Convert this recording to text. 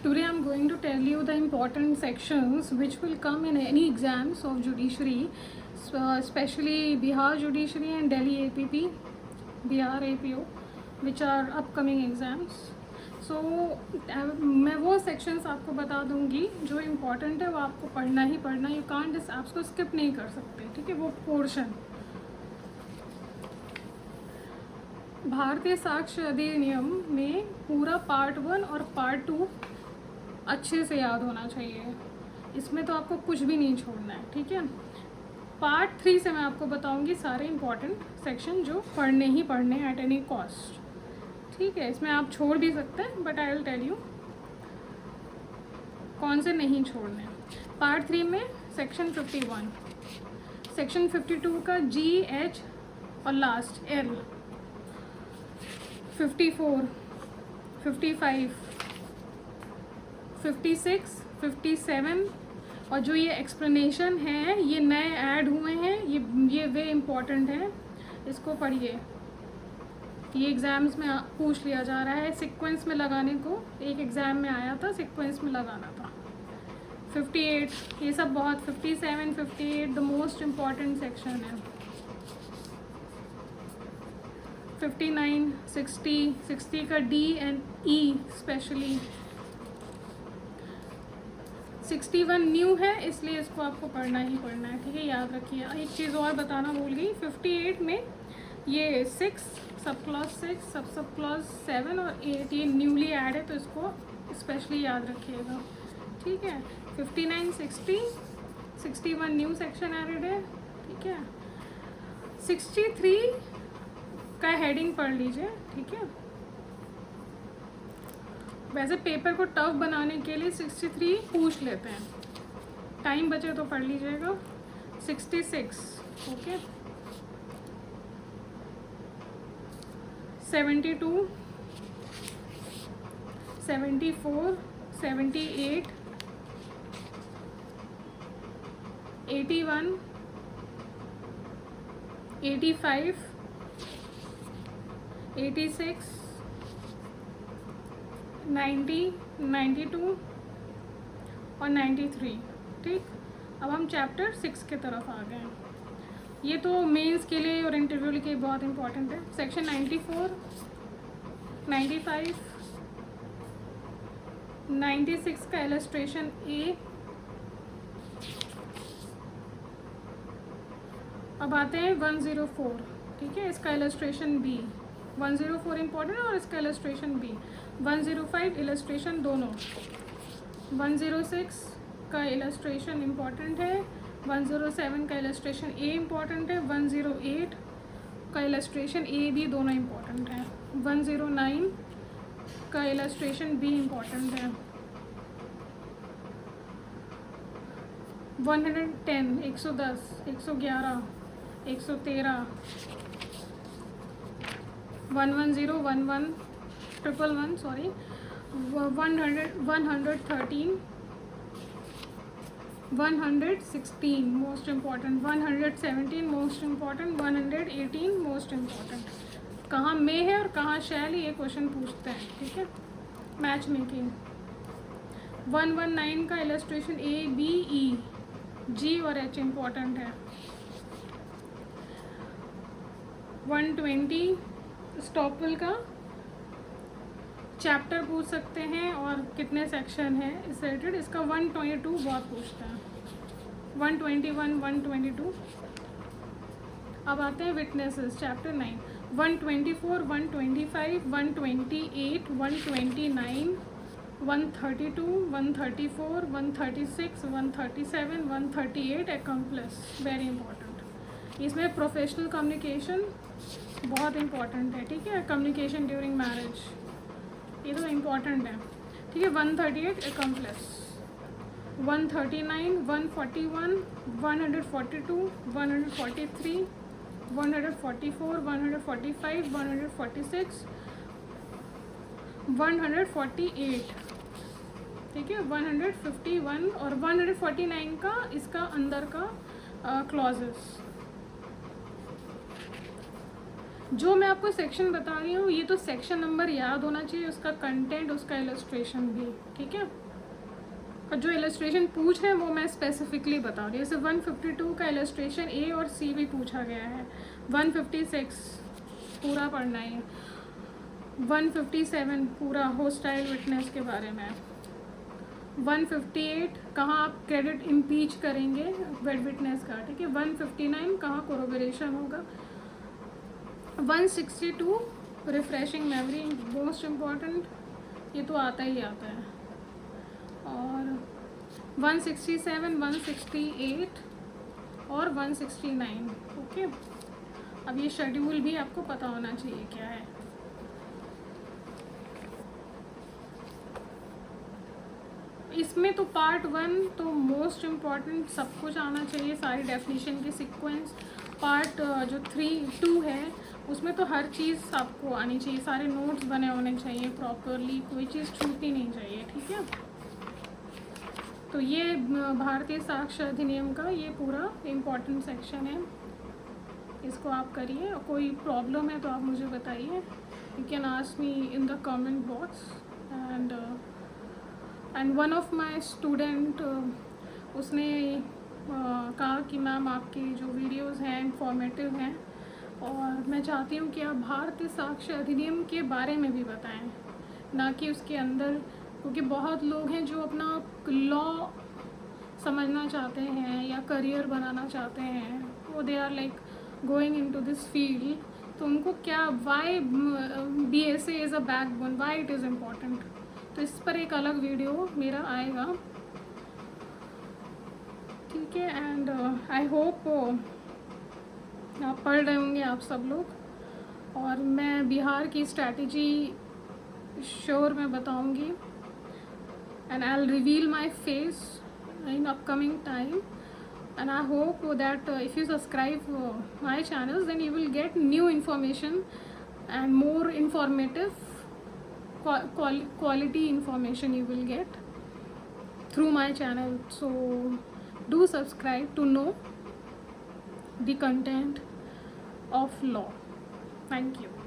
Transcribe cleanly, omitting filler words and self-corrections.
Today I'm going to tell you the important sections which will come in any exams of judiciary, especially Bihar judiciary and Delhi APP, Bihar APO, which are upcoming exams. So मैं वो sections आपको बता दूंगी जो important है, वो आपको पढ़ना ही पढ़ना, you can't just आप उसको skip नहीं कर सकते, ठीक है. वो portion भारतीय साक्ष्य अधिनियम में पूरा पार्ट 1 और पार्ट 2 अच्छे से याद होना चाहिए. इसमें तो आपको कुछ भी नहीं छोड़ना है, ठीक है. पार्ट 3 से मैं आपको बताऊंगी सारे इंपॉर्टेंट सेक्शन जो पढ़ने ही पढ़ने एट एनी कॉस्ट, ठीक है. इसमें आप छोड़ भी सकते हैं, but I will tell you कौन से नहीं छोड़ने. पार्ट 3 में सेक्शन 51, सेक्शन 52 का GH और लास्ट L, 54, 55, 56, 57 और जो ये एक्सप्लेनेशन है ये नए ऐड हुए हैं, ये वे इम्पॉर्टेंट हैं. इसको पढ़िए. ये एग्ज़ाम्स में पूछ लिया जा रहा है सीक्वेंस में लगाने को. एक एग्ज़ाम में आया था सीक्वेंस में लगाना था. 58 ये सब बहुत, 57, 58 द मोस्ट इम्पॉर्टेंट सेक्शन है. 59, 60, 60 का D and E specially. 61 new है इसलिए इसको आपको पढ़ना ही पढ़ना है, ठीक है. याद रखिए. एक चीज़ और बताना भूल गई. 58 में ये 6 सब क्लॉज 6 सब क्लॉज 7 और 8 ये न्यूली ऐड है, तो इसको स्पेशली याद रखिएगा, ठीक है. 59, 60, 61 न्यू सेक्शन एडेड है, ठीक है. 63 का हेडिंग पढ़ लीजिए, ठीक है. वैसे पेपर को टफ बनाने के लिए 63 पूछ लेते हैं. टाइम बचे तो पढ़ लीजिएगा. 66 ओके. 72, 74, 78, 81, 85, 86, 90, 92 और 93, ठीक. अब हम चैप्टर 6 की तरफ आ गए हैं. ये तो मेंस के लिए और इंटरव्यू के लिए बहुत इंपॉर्टेंट है. सेक्शन 94, 95, 96 का इलस्ट्रेशन A. अब आते हैं 104, ठीक है. इसका इलस्ट्रेशन B. 104 इम्पॉर्टेंट और इसका इलस्ट्रेशन B. 105 इलस्ट्रेशन दोनों. 106 का इलस्ट्रेशन इम्पॉर्टेंट है. 107 का इलस्ट्रेशन A इम्पॉर्टेंट है. 108 का इलस्ट्रेशन A B दोनों इम्पॉर्टेंट है. 109 का इलस्ट्रेशन B इम्पॉर्टेंट है. 110, 110, 111, 113, 110, 11, 111 sorry, 100, 113, 116 most important, 117 most important, 118 most important. कहाँ में है और कहाँ शैल, ये क्वेश्चन पूछते हैं, ठीक है. Match making. 119 का illustration A B E G और H इम्पॉर्टेंट है. 120 स्टॉपल का चैप्टर पूछ सकते हैं और कितने सेक्शन है इस रिलेटेड. इसका 122 बहुत पूछते हैं. 121, 122. अब आते हैं witnesses chapter 9. 124, 125, 128, 129, 132, 134, 136, 137, 138 accomplice very important. इसमें प्रोफेशनल कम्युनिकेशन बहुत इंपॉर्टेंट है, ठीक है. कम्युनिकेशन ड्यूरिंग मैरिज ये तो इम्पॉर्टेंट है, ठीक है. 138 accomplice. 139, 141, 142, 143, 144, 145, 146, 148, ठीक है. 151 और 149 का इसका अंदर का क्लॉजेस. जो मैं आपको सेक्शन बता रही हूँ ये तो सेक्शन नंबर याद होना चाहिए, उसका कंटेंट, उसका इलस्ट्रेशन भी, ठीक है। और जो इलस्ट्रेशन पूछ रहे हैं वो मैं स्पेसिफिकली बता रही हूँ। जैसे 152 का इलस्ट्रेशन ए और सी भी पूछा गया है, 156 पूरा पढ़ना है, 157 पूरा होस्टाइल विटनेस के बारे में, 158 कहाँ आप क्रेडिट इम्पीच करेंगे वेड विटनेस का, ठीक है, 159 कहाँ कोरोबरेशन होगा, 162 रिफ्रेशिंग मेमोरी मोस्ट इम्पॉर्टेंट, ये तो आता ही आता है, और 167, 168 और 169, ओके। अब ये शेड्यूल भी आपको पता होना चाहिए क्या है। इसमें तो पार्ट 1 तो मोस्ट इम्पॉर्टेंट सब कुछ आना चाहिए, सारी डेफिनेशन के सीक्वेंस। पार्ट जो 2 है उसमें तो हर चीज़ आपको आनी चाहिए, सारे नोट्स बने होने चाहिए प्रॉपरली, कोई चीज़ छूटनी नहीं चाहिए, ठीक है। तो ये भारतीय साक्ष्य अधिनियम का ये पूरा इम्पॉर्टेंट सेक्शन है, इसको आप करिए। और कोई प्रॉब्लम है तो आप मुझे बताइए, you can ask me in the comment box. And one of my student उसने कहा कि मैम आपकी जो वीडियोस हैं इंफॉर्मेटिव हैं, और मैं चाहती हूँ कि आप भारतीय साक्ष्य अधिनियम के बारे में भी बताएं, ना कि उसके अंदर, क्योंकि बहुत लोग हैं जो अपना लॉ समझना चाहते हैं या करियर बनाना चाहते हैं, वो they are like going into this field, तो उनको क्या why BSA is a backbone, why it is important, तो इस पर एक अलग वीडियो मेरा आएगा, ठीक है। एंड आई होप आप पढ़ रहे होंगे आप सब लोग, और मैं बिहार की स्ट्रैटेजी श्योर मैं बताऊंगी, and I will reveal my face in upcoming time, and I hope that if you subscribe my channels then you will get new information and more informative quality information you will get through my channel. So do subscribe to know the content of law. Thank you.